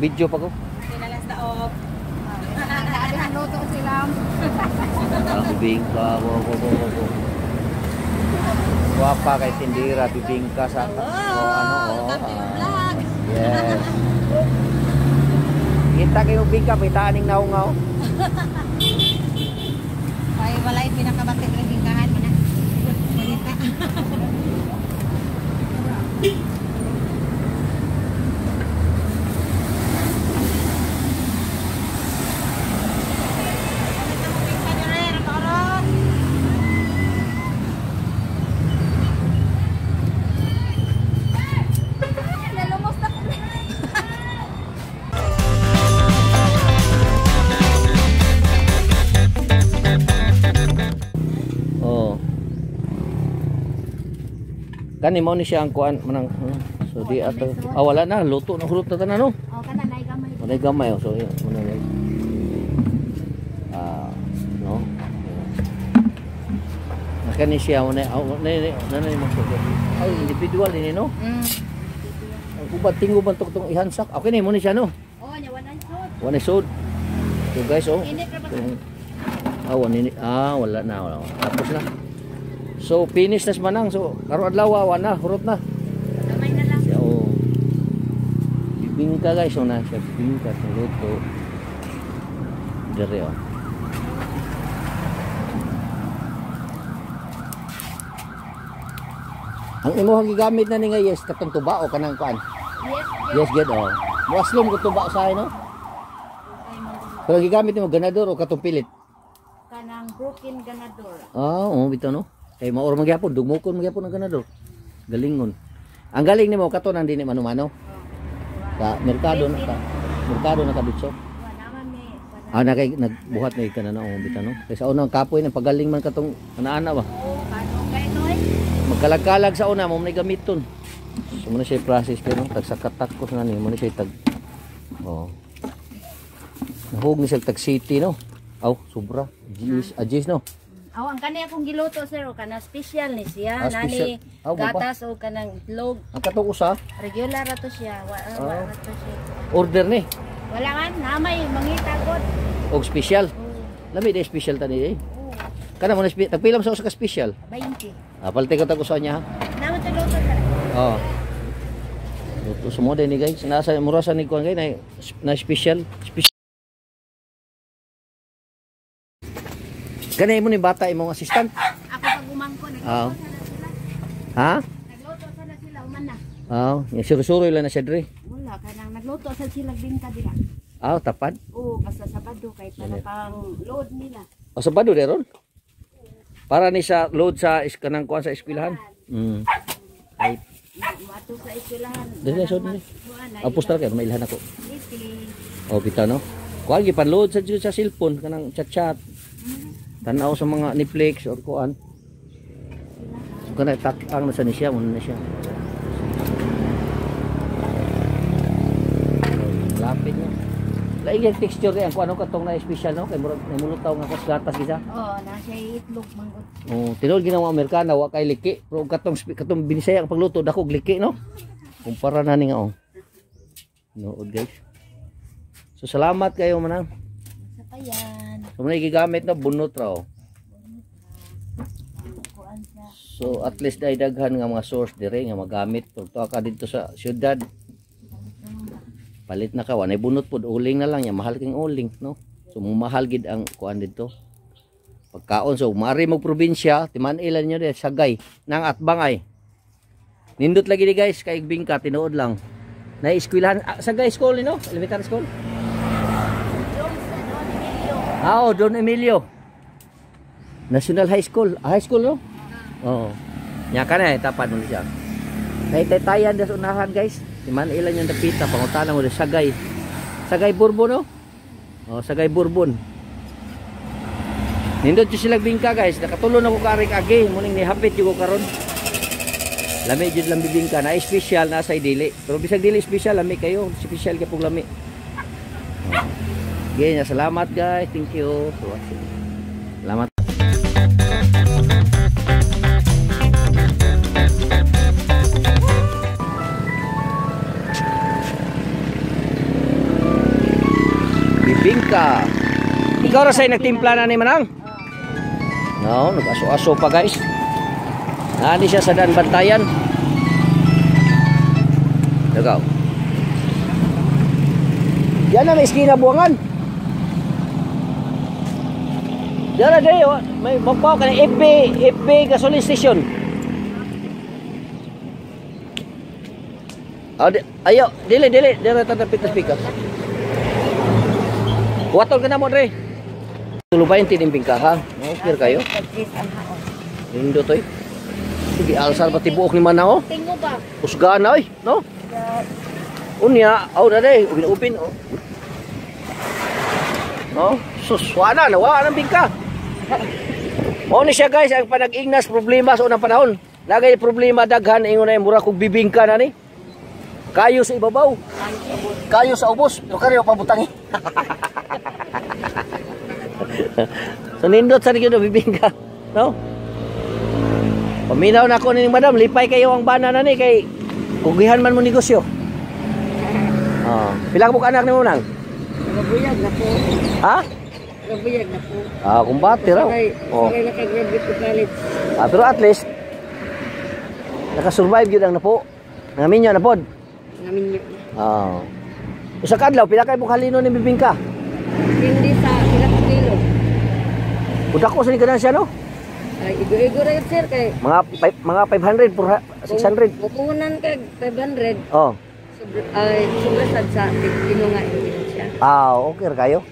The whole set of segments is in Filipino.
Nag-video pa ko. Pinalas na og. Nagdaan luto sila. Ang bibingka. Guwapa kay Tindira, bibingka sa yes. Kita kayo bingka, may taaning naungaw. Ay, walay pinakabatik ng hinggahan mo na. Malita. Kani mo ni siya ang kuan manang so di ato wala na luto na hulot na tanan no. Kana nay gamay. Nay gamay so manang no. Kani siya mo na mo so. Ay individual ini no. Ubat tingo ban tong ihansak. Okay ni mo ni siya no. Oh, nya wanay sud. Wanay sud. So guys oh. Init ra ba? Wala na. Tapos na. So finish na manang so karo adlaw na hurot na. Gamay na lang. Siya oh. Bibingka guys so na siya bibingka sa luto. Dire oh. Ang imong gigamit na ni nga yes katong tuba o kanang kuan. Yes. Yes gid oh. Waslom ko tuba sa no. Pero gigamit mo ganador o katong pilit. Kanang broken ganador. Bitaw no. Kay maor magyapon dugmukon magyapon ang ganador. Galingon. Ang galing nimo kato nang dili mano-mano. Sa merkado na ka. Merkado na kaditso. Wala man Na kay nagbuhat na ikan na bitaw no. Kay sa unang kapoy nang pagaling man katong ana-ana ba. Kano kay noy? Magkalag-kalag sa una mo man gamiton. So mo na siya process pero tagsakat ko na ni mo na siya tag. Nahug ni siya tag city no. Sobra. Ajis no. Ang kanay akong giluto sir o kana special ni siya Special. nani gatas o kanang itlog. Ang katong usa Regular ra to siya. Wala to siya. order ni Wala man namay mangita god. og special. Lami day special tani eh. Kana mo na tagpilam sa usa ka special. 20. Palte ko tag usa niya ha. Namo to luto sir. Luto sumo din ni guys. Nasa murasan ni kuan kay na special. Kanay mo ni bata imong assistant? Ako pag umangko nagluto sana sila. Ha? Nagluto sana sila uman na. Yung suru-suru lang na siya dre. Wala kanang nagluto sa sila bingka dira. Tapad. Oo, basta Sabado kay para pang load nila. Sabado deron. Para ni sa load sa kanang kuan sa eskwelahan. Ay, Mato sa eskwelahan. dili so dili. Postal kay mailhan ako. Iti. Kita no. Kuan gi pan-load sa cellphone kanang chat-chat. Tanaw sa mga Netflix or kuan. So kana tak-ang na sa ni siya, muna na siya. Lapit niya. Lain yung texture ang kuan katong na special no kay murag namulutaw nga kas gatas gisa. Na siya itlog mangot. Tinod ginawa Amerikana wa kay liki, pero katong binisaya ang pagluto dako liki no. Kumpara na ni nga Nood guys. So salamat kayo manang. Sa payan. So muna gigamit na bunot raw. So at least ay daghan nga mga source dire nga magamit pag ka dito sa syudad. Palit na ka wanay bunot pud uling na lang ya mahal king uling no. So mahal gid ang kuan dito. Pagkaon so mari mo probinsya timan ilan nyo de Sagay nang Atbangay. Nindot lagi di guys kay bingka tinuod lang. Na eskwelahan Sagay School no? Elementary school. Don Emilio. National High School. High school no? Oo. Nya kana tapad mo siya. Kay tayan des unahan guys. Timan ilan yung dapita pangutana mo de Sagay. Sagay Bourbon no? Sagay Bourbon. Nindot yung silang bingka guys. Nakatulon ako karing agi. Muning nihapit yung karon. Lami jud lang bibingka na special na sa dili. Pero bisag dili special lami kayo. Special kay pug lami. Okay, salamat guys. Thank you for watching. Salamat. bibingka. Ikaw ra say nagtimpla na ni manang? No, nag-aso-aso pa guys. Nani siya sa daan bantayan. Dagaw. Yan na may eskina buwangan. Dara dayo, may magpaw ka na FB gasoline station. Ayo, dili, dili tatapit na speaker. Watol ka na mo, Dre. Tulubayin tinimbing ka, ha? Okay kayo? Lindo to, eh. Sige, alsal pati buok ni Mana, oh. Tingo ba? Usgaan na, no? Unya, na, Dre. Upin, oh. No? Suswana, nawa ng bingka. O ni siya, guys, ang panag-ignas problema sa unang panahon. Nagay problema daghan, ingon na yung mura kong bibingka na ni. Kayo sa ibabaw. Kayo sa ubos. Pero kayo pabutangi. So nindot sa niyo bibingka. No? Paminaw na ako ni madam. Lipay kayo ang bana na ni. Kay kugihan man mo negosyo. Pila ka buk anak ni mo nang? Nagabuyag na po. Ha? Nagabuyag na po. Kumbate raw. Sakay nakagraduate ko college. Pero at least nakasurvive yun lang na po. Nangamin nyo na po. Namin niyo. Usa ka adlaw pila kay bukhalino ni bibingka? Hindi sa ilang kilo. Udak ko sa ni ganansya no? Ay, igo-igo ra yun, sir kay Mga 500 por 600. Pupunan kay 500. Oh. Sumasad sa kilo nga siya. Okay ra kayo.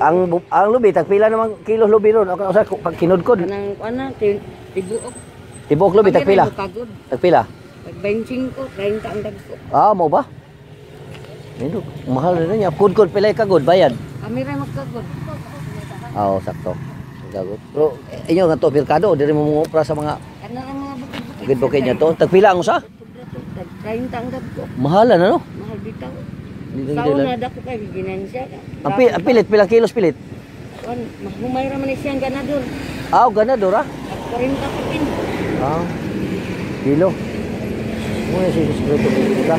Ang lubi tagpila naman kilo lubi ron. Okay, usa pag kinudkod. Anang tibuok. Tibuok lubi tagpila. Tagpila. Pag 25 ko, 30 ang dagko. Mo ba? Nindot, mahal na niya. Kudkod pilay kagod bayad. Kami rin magkagod. Sakto. Kagod. Pero inyo nga to merkado diri mo mungupra sa mga Ano ang mga bukid-bukid niya to. Tagpila ang usa? 30 ang dagko. Mahal na no? Mahal bitaw. Dito Sao na dako kay ginansya. Ang pilit pilang kilos pilit? Mahumay ra man siyang ganador. Ganador ah. 40 ko pin. Kilo. Muna si Sikreto Bibingka.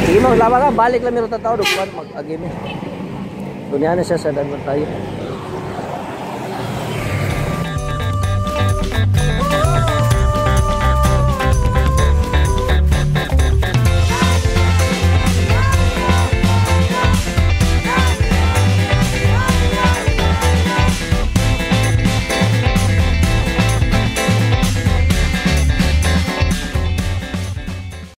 Sige mo, lama ka. Balik lang meron tatao. Mag-agime. Doon yan na siya sa danman tayo.